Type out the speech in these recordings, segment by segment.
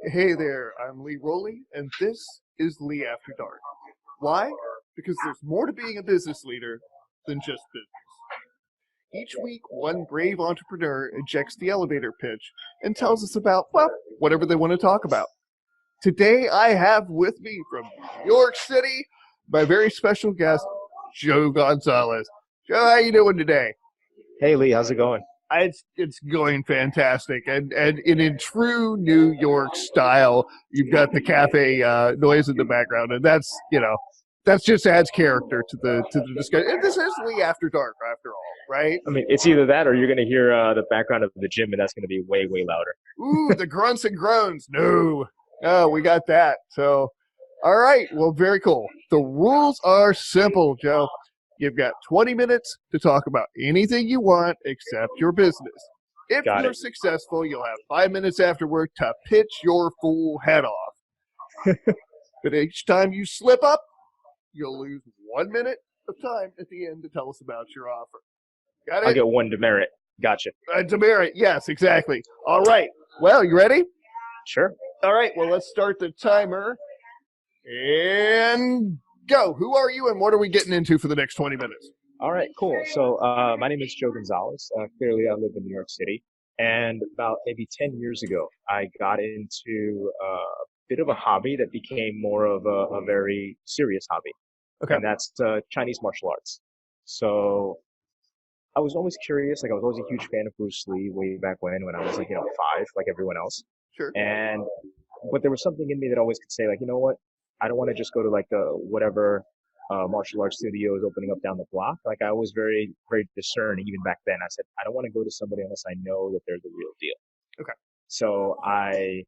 Hey there, I'm Lee Rowley, and this is Lee After Dark. Why? Because there's more to being a business leader than just business. Each week, one brave entrepreneur ejects the elevator pitch and tells us about, well, whatever they want to talk about. Today, I have with me from New York City my very special guest, Joe Gonzalez. Joe, how you doing today? Hey Lee, how's it going? It's going fantastic, and in true New York style, you've got the cafe noise in the background, and that's just adds character to the discussion. And this is Lee After Dark, after all, right? I mean, it's either that or you're gonna hear the background of the gym, and that's gonna be way, way louder. Ooh, the grunts and groans. No, we got that. So, all right, well, very cool. The rules are simple, Joe. You've got 20 minutes to talk about anything you want except your business. If Got you're it. successful, you'll have 5 minutes afterward to pitch your fool head off. But each time you slip up, you'll lose 1 minute of time at the end to tell us about your offer. Got I'll it? get one demerit. Gotcha. Demerit, yes, exactly. All right. Well, you ready? Sure. All right. Well, let's start the timer and go. Who are you and what are we getting into for the next 20 minutes? All right, cool. So my name is Joe Gonzalez. Clearly, I live in New York City, and about maybe 10 years ago, I got into a bit of a hobby that became more of a very serious hobby, Okay. and that's Chinese martial arts. So I was always curious. Like I was always a huge fan of Bruce Lee way back when I was like 5, like everyone else. Sure. And but there was something in me that always could say like, you know what? I don't want to just go to like the whatever martial arts studio is opening up down the block. Like I was very, very discerning even back then. I said, I don't want to go to somebody unless I know that they're the real deal. Okay. So I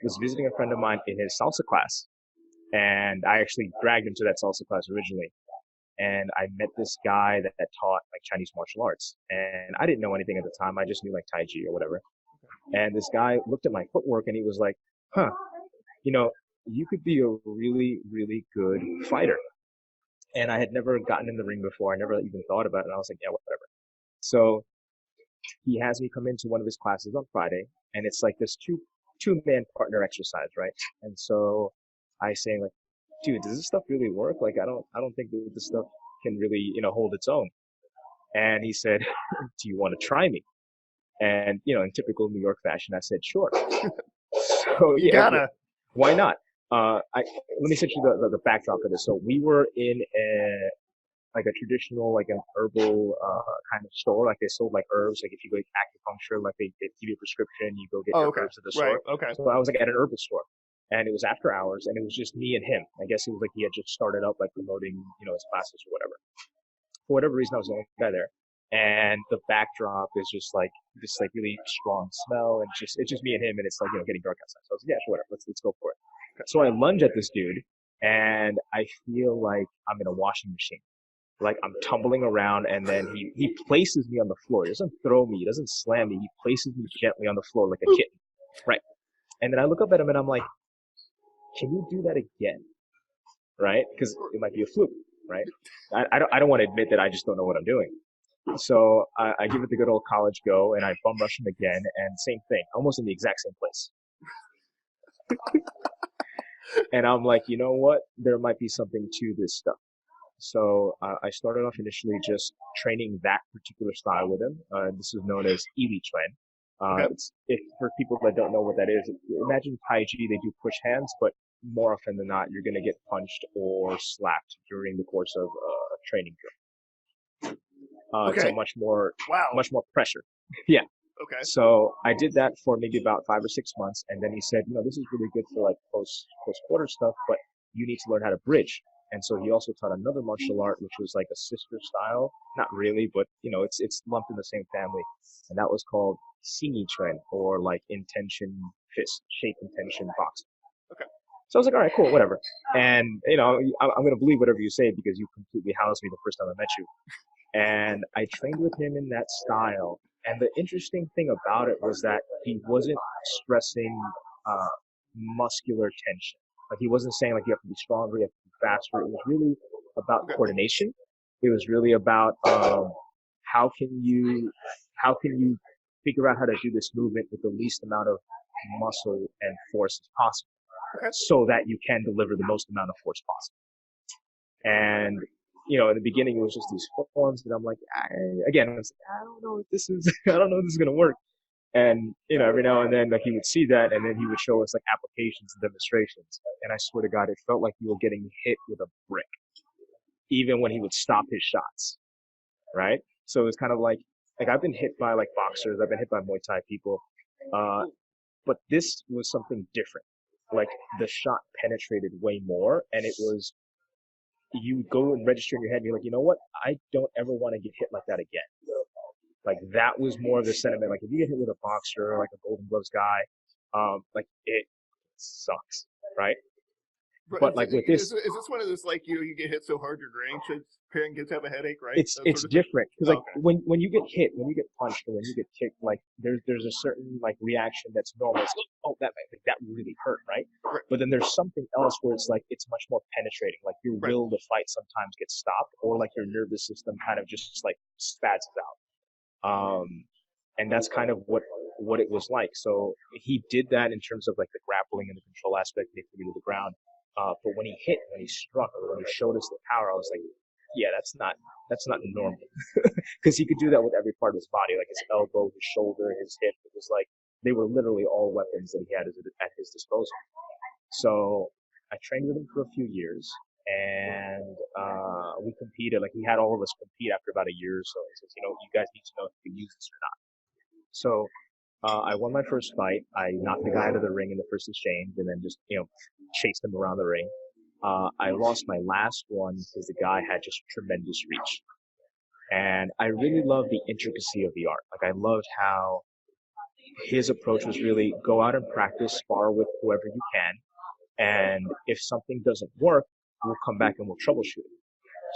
was visiting a friend of mine in his salsa class, and I actually dragged him to that salsa class originally. And I met this guy that taught like Chinese martial arts, and I didn't know anything at the time. I just knew like Tai Chi or whatever. And this guy looked at my footwork and he was like, huh, you know, you could be a really, really good fighter. And I had never gotten in the ring before. I never even thought about it. And I was like, yeah, whatever. So he has me come into one of his classes on Friday, and it's like this two man partner exercise, right? And so I say like, dude, does this stuff really work? Like, I don't think that this stuff can really, hold its own. And he said, do you want to try me? And, in typical New York fashion, I said, sure. So You yeah, gotta. why not? Let me set you the backdrop of this. So we were in like a traditional, like an herbal kind of store. Like they sold like herbs. Like if you go to acupuncture, like they give you a prescription, you go get Oh, your okay. herbs at the Right. store. Okay. So I was like at an herbal store, and it was after hours, and it was just me and him. I guess it was like he had just started up like promoting, his classes or whatever. For whatever reason, I was the only guy there, and the backdrop is just like this like really strong smell, and it's just me and him, and it's like getting dark outside. So I was like, yeah, sure, whatever, let's go for it. So I lunge at this dude, and I feel like I'm in a washing machine. Like I'm tumbling around, and then he places me on the floor. He doesn't throw me, he doesn't slam me. He places me gently on the floor like a kitten. Right. And then I look up at him and I'm like, can you do that again? Right? Because it might be a fluke, right? I don't want to admit that I just don't know what I'm doing. So I give it the good old college go, and I bum rush him again, and same thing, almost in the exact same place. And I'm like, you know what? There might be something to this stuff. So I started off initially just training that particular style with him. This is known as Ely Tren. Okay. If for people that don't know what that is, imagine Tai Chi. They do push hands, but more often than not, you're going to get punched or slapped during the course of a training drill. It's a Okay. Wow. much more pressure. Yeah. Okay. So I did that for maybe about 5 or 6 months, and then he said, this is really good for like close quarter stuff, but you need to learn how to bridge. And so he also taught another martial art, which was like a sister style, not really, but it's lumped in the same family, and that was called Singi Tren, or like intention fist, shape intention boxing. Okay. So I was like, all right, cool, whatever. And I'm gonna believe whatever you say because you completely housed me the first time I met you. And I trained with him in that style. And the interesting thing about it was that he wasn't stressing uh, muscular tension. Like he wasn't saying like you have to be stronger, you have to be faster. It was really about Okay. coordination. It was really about how can you figure out how to do this movement with the least amount of muscle and force as possible, Okay. so that you can deliver the most amount of force possible. And in the beginning, it was just these forms, and I'm like, again, I was like, I don't know if this is, I don't know if this is gonna work. And every now and then, like, he would see that, and then he would show us like applications and demonstrations. And I swear to God, it felt like you were getting hit with a brick, even when he would stop his shots, right? So it's kind of like I've been hit by like boxers, I've been hit by Muay Thai people, but this was something different. Like, the shot penetrated way more, and it was, you go and register in your head, and you're like, you know what? I don't ever want to get hit like that again. Like, that was more of the sentiment. Like, if you get hit with a boxer, like a Golden Gloves guy, like, it sucks, right? But like with this, is this one of those, like, you get hit so hard your grandkids have a headache, right? it's That sort of different because like Okay. when you get hit, when you get punched, or when you get kicked, like there's a certain like reaction that's normal. It's like, oh, that really hurt, right? Right. But then there's something else where it's like it's much more penetrating. Like, your Right. will to fight sometimes gets stopped, or like your nervous system kind of just like spazzes out. And that's kind of what it was like. So he did that in terms of like the grappling and the control aspect, and he threw me to the ground. But when he struck, or when he showed us the power, I was like, yeah, that's not normal. Because he could do that with every part of his body, like his elbow, his shoulder, his hip. It was like they were literally all weapons that he had at his disposal. So I trained with him for a few years, and we competed. Like, he had all of us compete after about a year or so. He says, you guys need to know if you can use this or not. So I won my first fight. I knocked the guy out of the ring in the first exchange, and then just chased him around the ring. I lost my last one because the guy had just tremendous reach, and I really loved the intricacy of the art. Like, I loved how his approach was really go out and practice, spar with whoever you can, and if something doesn't work, we'll come back and we'll troubleshoot it.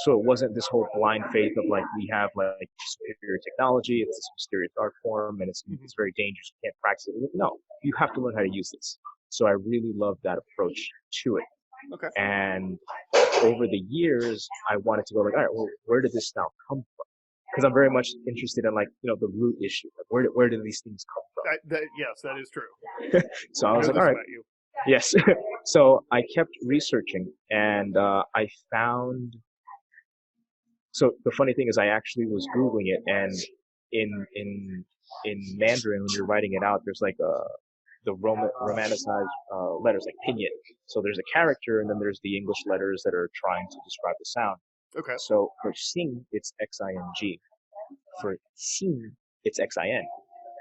So it wasn't this whole blind faith of like, we have like superior technology, it's this mysterious art form, and it's very dangerous, you can't practice it. No, you have to learn how to use this. So I really loved that approach to it. Okay. And over the years, I wanted to go like, all right, well, where did this style come from? Because I'm very much interested in like, the root issue. Like, where did these things come from? Yes, that is true. So I was like, this all right. about you. Yes. So I kept researching, and I found. So the funny thing is, I actually was Googling it, and in Mandarin, when you're writing it out, there's like the romanticized letters, like pinyin. So there's a character, and then there's the English letters that are trying to describe the sound. Okay. So for sing, it's Xing. For xin, it's Xin.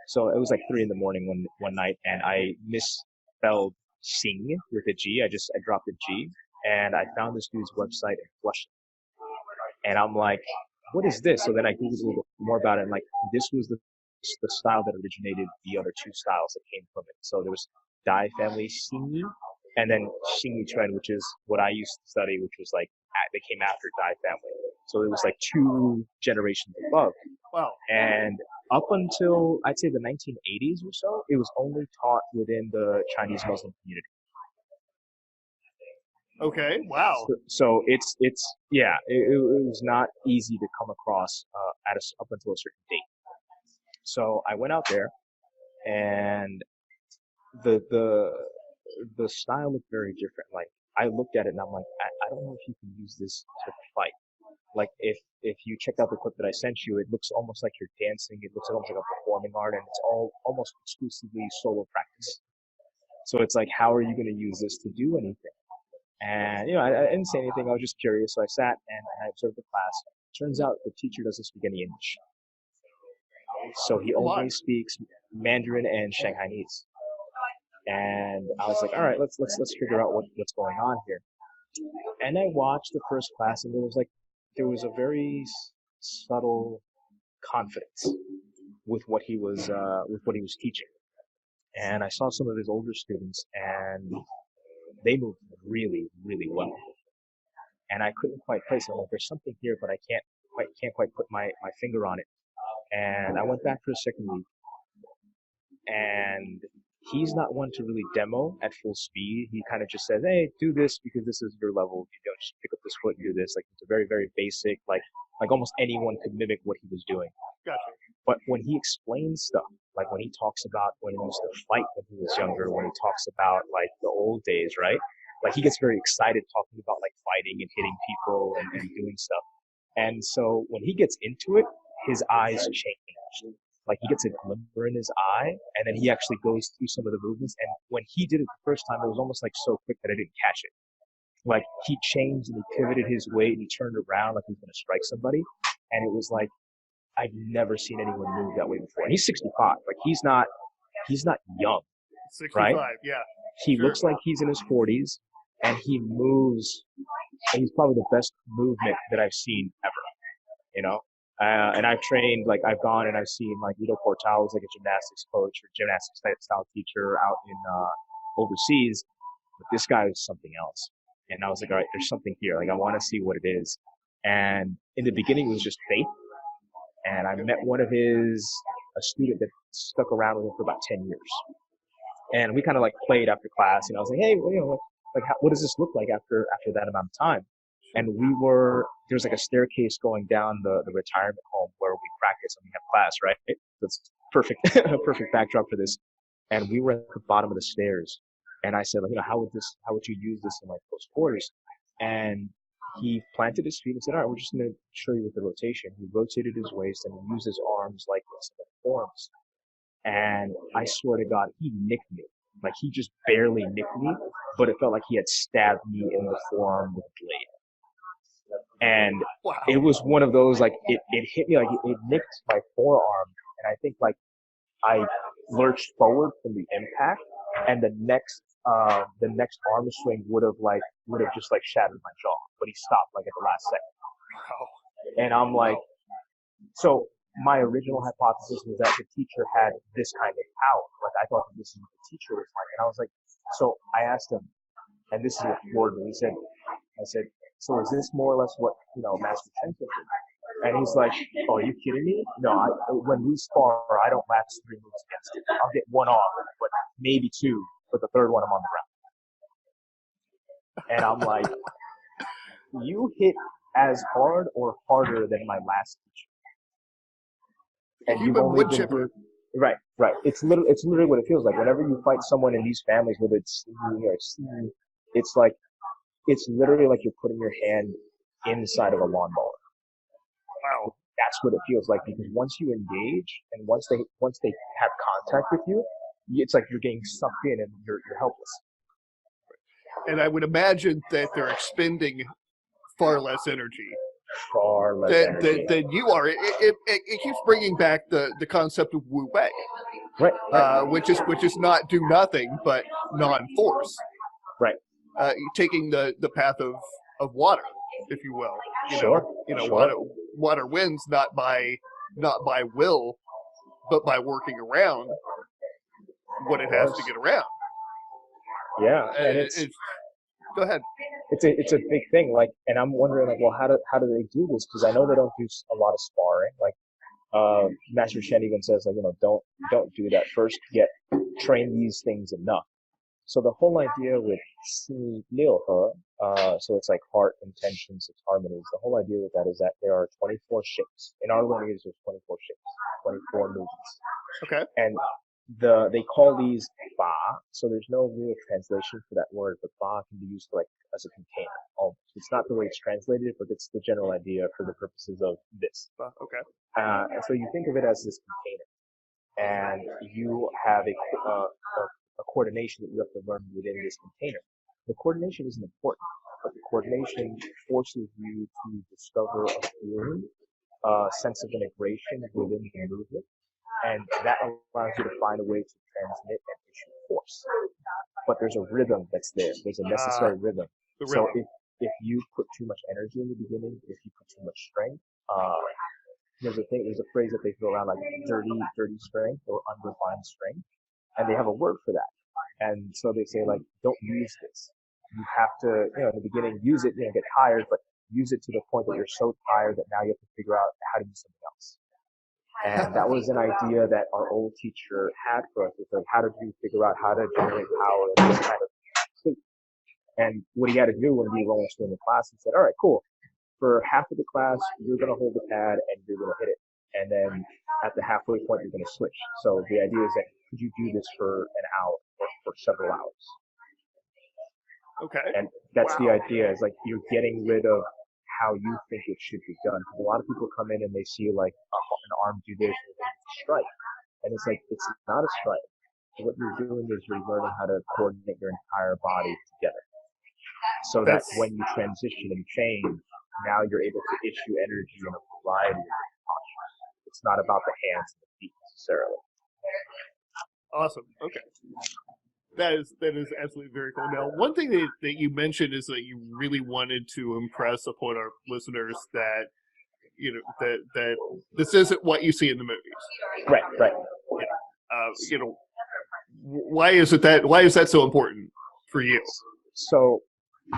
So it was like 3 a.m. one night, and I misspelled sing with a G. I dropped a G, and I found this dude's website in Flushing. And I'm like, what is this? So then I Googled a little bit more about it, and like, this was the style that originated the other 2 styles that came from it. So there was Dai family Xingyi, and then Xingyi trend, which is what I used to study, which was like, they came after Dai family. So it was like 2 generations above. Wow. And up until, I'd say, the 1980s or so, it was only taught within the Chinese Muslim community. Okay. Wow. So it was not easy to come across up until a certain date. So I went out there, and the style looked very different. Like, I looked at it, and I'm like, I don't know if you can use this to fight. Like, if you checked out the clip that I sent you, it looks almost like you're dancing. It looks almost like a performing art, and it's all almost exclusively solo practice. So it's like, how are you going to use this to do anything? And I didn't say anything. I was just curious. So I sat and I observed the class. Turns out the teacher doesn't speak any English, so he only speaks Mandarin and Shanghainese. And I was like, all right, let's figure out what's going on here. And I watched the first class, and there was a very subtle confidence with what he was teaching. And I saw some of his older students, and they moved really, really well. And I couldn't quite place it. I'm like, there's something here, but I can't quite put my finger on it. And I went back for a second week, and he's not one to really demo at full speed. He kind of just says, hey, do this because this is your level. Just pick up this foot and do this. Like, it's a very, very basic, like almost anyone could mimic what he was doing. Gotcha. But when he explains stuff, like when he talks about when he used to fight when he was younger, when he talks about like the old days, right? Like he gets very excited talking about like fighting and hitting people and doing stuff. And so when he gets into it, his eyes change. Like he gets a glimmer in his eye, and then he actually goes through some of the movements. And when he did it the first time, it was almost like so quick that I didn't catch it. Like he changed and he pivoted his weight and he turned around like he was going to strike somebody. And it was like, I've never seen anyone move that way before. And he's 65. Like he's not young, 65, right? yeah. He Sure. looks like he's in his 40s, and he moves. And he's probably the best movement that I've seen ever. You know, and I've trained, like I've gone and I've seen like Ito Portal was like a gymnastics coach or gymnastics style teacher out in overseas, but this guy is something else. And I was like, all right, there's something here. Like I want to see what it is. And in the beginning, it was just faith. And I met a student that stuck around with him for about 10 years. And we kind of like played after class. I was like, hey, well, like what does this look like after that amount of time? And there's like a staircase going down the retirement home where we practice and we have class, right? That's perfect, a perfect backdrop for this. And we were at the bottom of the stairs. And I said, like, how would you use this in like close quarters? And he planted his feet and said, all right, we're just going to show you with the rotation. He rotated his waist and he used his arms like this in the forms. And I swear to God, he nicked me. Like he just barely nicked me, but it felt like he had stabbed me in the forearm with a blade. And Wow. it was one of those, like, it hit me, like, it nicked my forearm. And I think, like, I lurched forward from the impact, and the next arm swing would have just, like, shattered my jaw. But he stopped, like, at the last second. Wow. And I'm like, so my original hypothesis was that the teacher had this kind of power. Like, I thought that this is what the teacher was like. And I was like, so I asked him, and this is what floored me. I said, so is this more or less what, Master Chen did? And he's like, oh, are you kidding me? No, when we spar, I don't last 3 moves against it. I'll get one off, but maybe 2, but the third one I'm on the ground. And I'm like, you hit as hard or harder than my last teacher. And you've only been doing, right. It's literally what it feels like. Whenever you fight someone in these families, whether it's it's like, it's literally like you're putting your hand inside of a lawnmower. Wow. That's what it feels like, because once you engage and once they have contact with you, it's like you're getting sucked in and you're helpless. And I would imagine that they're expending far less energy. Than you are. It keeps bringing back the concept of Wu Wei, right. Which is not do nothing but non-force, right? Taking the path of water, if you will. Sure. Water wins not by will, but by working around what it has to get around. Yeah, and go ahead. It's a big thing, like, and I'm wondering, like, well, how do they do this? Because I know they don't do a lot of sparring. Like, Master Chen even says, like, don't do that. First, train these things enough. So the whole idea with Si Liu He, so it's like heart, intention, 6 harmonies. The whole idea with that is that there are 24 shapes. In our lineage, there's 24 shapes, 24 movements. Okay. And they call these ba, so there's no real translation for that word, but ba can be used as a container. Almost. It's not the way it's translated, but it's the general idea for the purposes of this. Okay. And so you think of it as this container, and you have a coordination that you have to learn within this container. The coordination isn't important, but the coordination forces you to discover a feeling, a sense of integration within the movement. And that allows you to find a way to transmit and issue force. But there's a rhythm that's there. There's a necessary rhythm. So if you put too much energy in the beginning, if you put too much strength, there's a phrase that they throw around, like dirty strength or unrefined strength. And they have a word for that. And so they say, like, don't use this. You have to, in the beginning, use it, get tired, but use it to the point that you're so tired that now you have to figure out how to do something else. And that was an idea that our old teacher had for us. It's like, how did you figure out how to generate power in this kind of state? And what he had to do when we were into the class, he said, all right, cool. For half of the class, you're going to hold the pad and you're going to hit it. and then at the halfway point you're going to switch. So the idea is that could you do this for an hour or for several hours? Okay. And that's the Wow. idea, is like you're getting rid of how you think it should be done. Because a lot of people come in and they see like an arm do this or a strike, and it's like it's not a strike. What you're doing is you're learning how to coordinate your entire body together, so that That's when you transition and change, now you're able to issue energy in a variety of different postures. It's not about the hands and the feet necessarily. awesome. Okay. That is absolutely very cool. Now, one thing that you mentioned is that you really wanted to impress upon our listeners that that this isn't what you see in the movies. Right. Why is that so important for you? So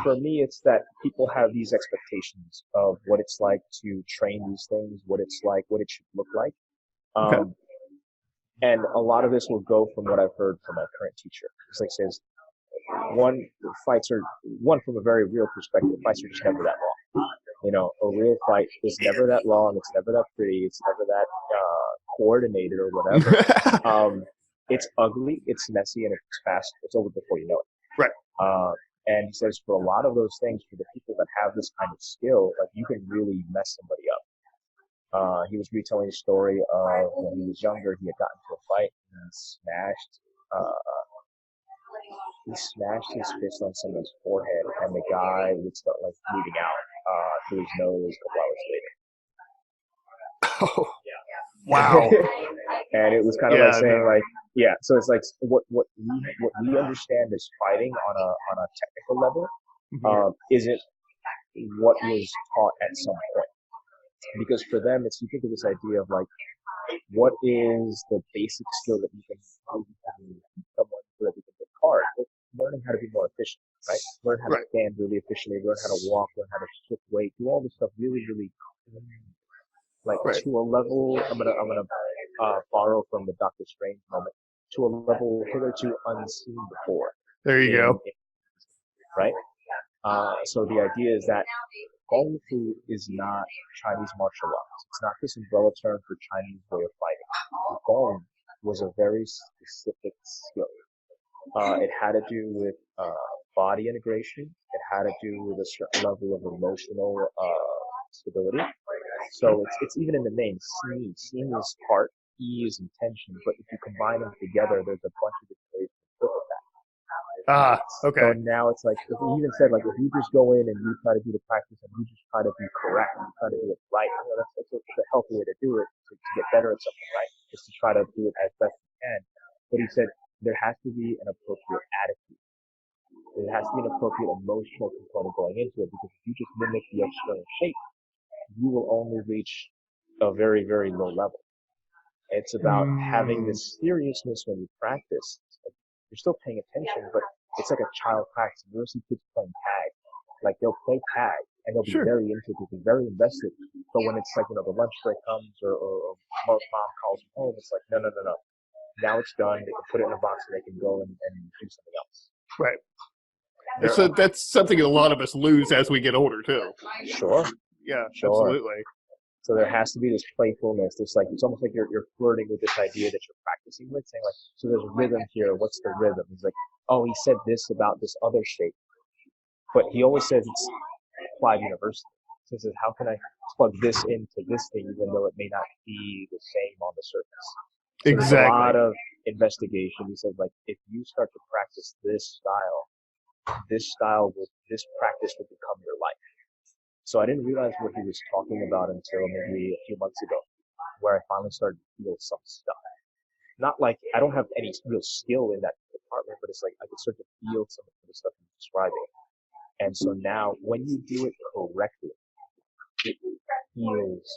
for me, it's that people have these expectations of what it's like to train these things, what it's like, what it should look like. Okay. And a lot of this will go from what I've heard from my current teacher. It's like says, one from a very real perspective, fights are just never that long. A real fight is never that long. It's never that pretty. It's never that coordinated or whatever. It's ugly, it's messy, and it's fast. It's over before you know it. Right. And he says for a lot of those things, for the people that have this kind of skill, like you can really mess somebody up. He was retelling a story of when he was younger, he had gotten into a fight and smashed his fist on someone's forehead, and the guy would start like bleeding out through his nose a couple hours later. Oh, wow. And it was kind of like saying like, yeah, so it's like what we understand as fighting on a technical level isn't what was taught at some point. Because for them, it's, you think of this idea of like, what is the basic skill that you can teach someone so that they can hit hard? Well, learning how to be more efficient, right? Learn how to stand really efficiently, learn how to walk, learn how to shift weight, do all this stuff really, really like to a level. I'm gonna borrow from the Doctor Strange moment, to a level hitherto unseen before. There you go. Right? So the idea is that Kung Fu is not Chinese martial arts. It's not this umbrella term for Chinese way of fighting. Gong was a very specific skill. It had to do with body integration. It had to do with a certain level of emotional stability. So it's even in the name, Seen. Seen is heart, E is intention, but if you combine them together, there's a bunch of different ways to interpret that. Okay. So now it's like, he even said, like, if you just go in and you try to do the practice and you just try to be correct and you try to do it right, that's a healthy way to do it, to get better at something, right? Just to try to do it as best you can. But he said there has to be an appropriate attitude. There has to be an appropriate emotional component going into it, because if you just mimic the external shape, you will only reach a very, very low level. It's about having this seriousness when you practice. You're still paying attention, but it's like a child practicing. You ever see kids playing tag? Like, they'll play tag and they'll be very into it, they'll be very invested. But when it's like, the lunch break comes or mom calls them home, it's like, no. Now it's done. They can put it in a box and they can go and do something else. Right. So that's something a lot of us lose as we get older too. Sure. Yeah, absolutely. So there has to be this playfulness. There's like, it's almost like you're flirting with this idea that you're practicing with, saying like, so there's rhythm here. What's the rhythm? He's like, oh, he said this about this other shape, but he always says it's applied universally. So he says, how can I plug this into this thing, even though it may not be the same on the surface? So exactly. There's a lot of investigation. He said, like, if you start to practice this practice will become your life. So I didn't realize what he was talking about until maybe a few months ago, where I finally started to feel some stuff. Not like I don't have any real skill in that department, but it's like I can start to feel some of the stuff he's describing. And so now, when you do it correctly, it feels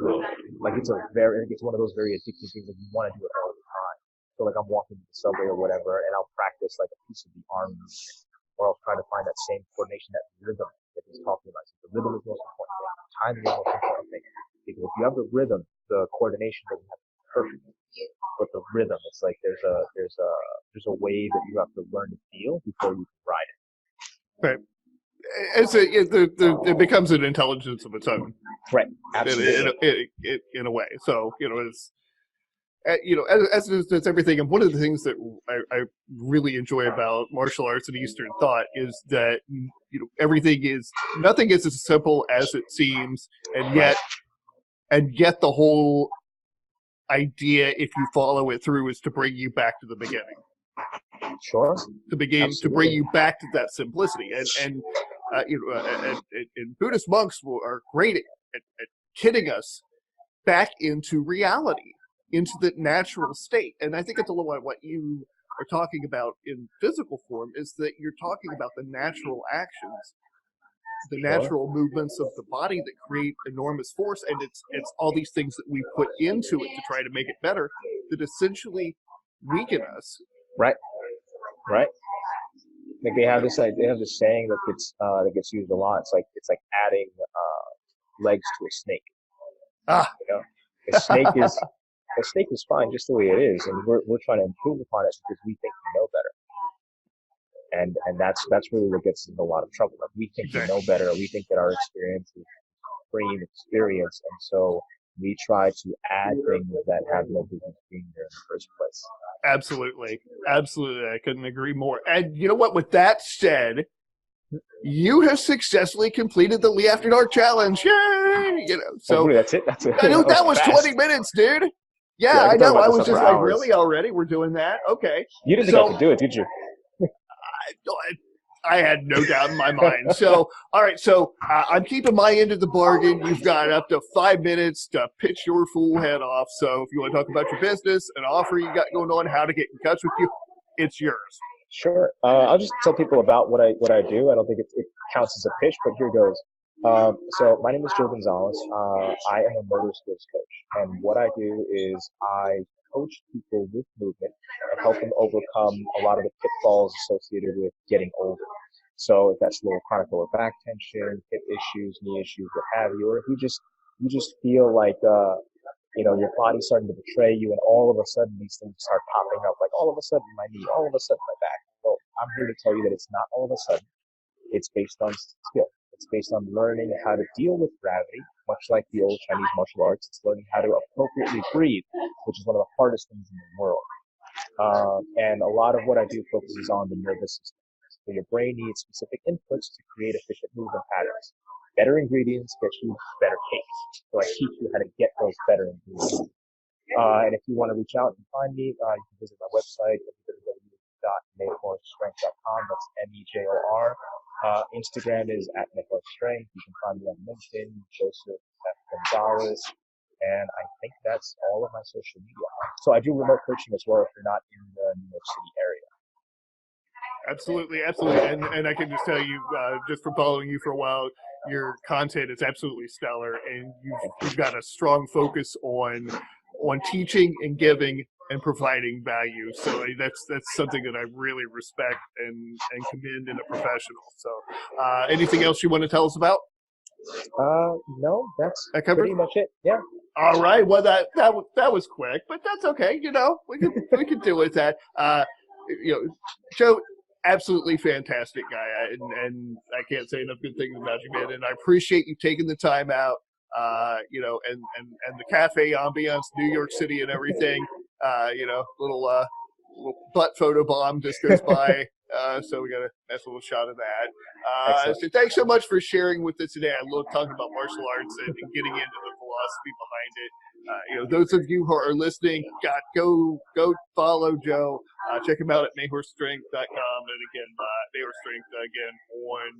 good. Like it's one of those very addictive things that you want to do it all the time. So like I'm walking to the subway or whatever, and I'll practice like a piece of the arm movement, or I'll try to find that same coordination, that rhythm that he's talking about. So the rhythm is the most important thing. Timing is the most important thing. Because if you have the rhythm, the coordination doesn't have to be perfect. But the rhythm, it's like there's a wave that you have to learn to feel before you can ride it. Right. it becomes an intelligence of its own. Right. Absolutely. In a way. So, it's, as is everything. And one of the things that I really enjoy about martial arts and Eastern thought is that, nothing is as simple as it seems. And yet the whole idea, if you follow it through, is to bring you back to the beginning. Sure. To bring you back to that simplicity. And Buddhist monks are great at kidding us back into reality, into the natural state. And I think it's a little like what you are talking about in physical form, is that you're talking about the natural actions, the natural movements of the body that create enormous force. And it's all these things that we put into it to try to make it better that essentially weaken us. Right. Like they have this saying that gets used a lot. It's like adding legs to a snake. A snake is fine just the way it is, and we're trying to improve upon it because we think we know better. And that's really what gets us in a lot of trouble. Like we think we know better. We think that our experience is supreme experience, and so we try to add things that have no business being there in the first place. Absolutely. I couldn't agree more. And you know what? With that said, you have successfully completed the Lee After Dark challenge. Yay! So that's it. I know that was 20 minutes, dude. Yeah, I know. I was just like, really? Already? We're doing that? Okay. You didn't think I could do it, did you? I had no doubt in my mind. So, all right. So I'm keeping my end of the bargain. You've got up to 5 minutes to pitch your fool head off. So if you want to talk about your business, an offer you got going on, how to get in touch with you, it's yours. Sure. I'll just tell people about what I do. I don't think it counts as a pitch, but here goes. So my name is Joe Gonzalez. I am a motor skills coach. And what I do is I coach people with movement and help them overcome a lot of the pitfalls associated with getting older. So if that's lower chronic lower back tension, hip issues, knee issues, what have you, or if you just feel like your body's starting to betray you, and all of a sudden these things start popping up, like all of a sudden my knee, all of a sudden my back. Well, I'm here to tell you that it's not all of a sudden. It's based on skill. It's based on learning how to deal with gravity, much like the old Chinese martial arts. It's learning how to appropriately breathe, which is one of the hardest things in the world. And a lot of what I do focuses on the nervous system. So your brain needs specific inputs to create efficient movement patterns. Better ingredients get you better cakes. So I teach you how to get those better ingredients. And if you want to reach out and find me, you can visit my website, www.mejorstrength.com. That's MEJOR. Instagram is @mejorstrength. You can find me on LinkedIn, Joseph F. Gonzalez. And I think that's all of my social media. So I do remote coaching as well if you're not in the New York City area. Absolutely. And I can just tell you, just from following you for a while, your content is absolutely stellar, and you've got a strong focus on teaching and giving and providing value. So that's something that I really respect and commend in a professional. So anything else you want to tell us about? No, that's pretty much it. Yeah. All right. Well, that was quick, but that's okay. We can deal with that. Joe, absolutely fantastic guy, and I can't say enough good things about you, man. And I appreciate you taking the time out. And the cafe ambiance, New York City, and everything. Little butt photo bomb just goes by. So we got a nice little shot of that. So thanks so much for sharing with us today. I love talking about martial arts and getting into the philosophy behind it. Those of you who are listening, go follow Joe. Check him out at mayhorstrength.com, and again, mayhorstrength again on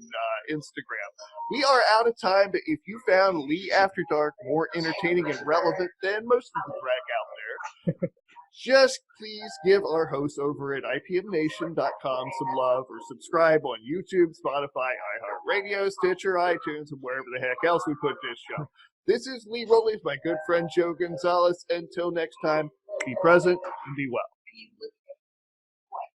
Instagram. We are out of time, but if you found Lee After Dark more entertaining and relevant than most of the drag out there, just please give our hosts over at ipmnation.com some love, or subscribe on YouTube, Spotify, iHeartRadio, Stitcher, iTunes, and wherever the heck else we put this show. This is Lee Rowley, my good friend Joe Gonzalez. Until next time, be present and be well.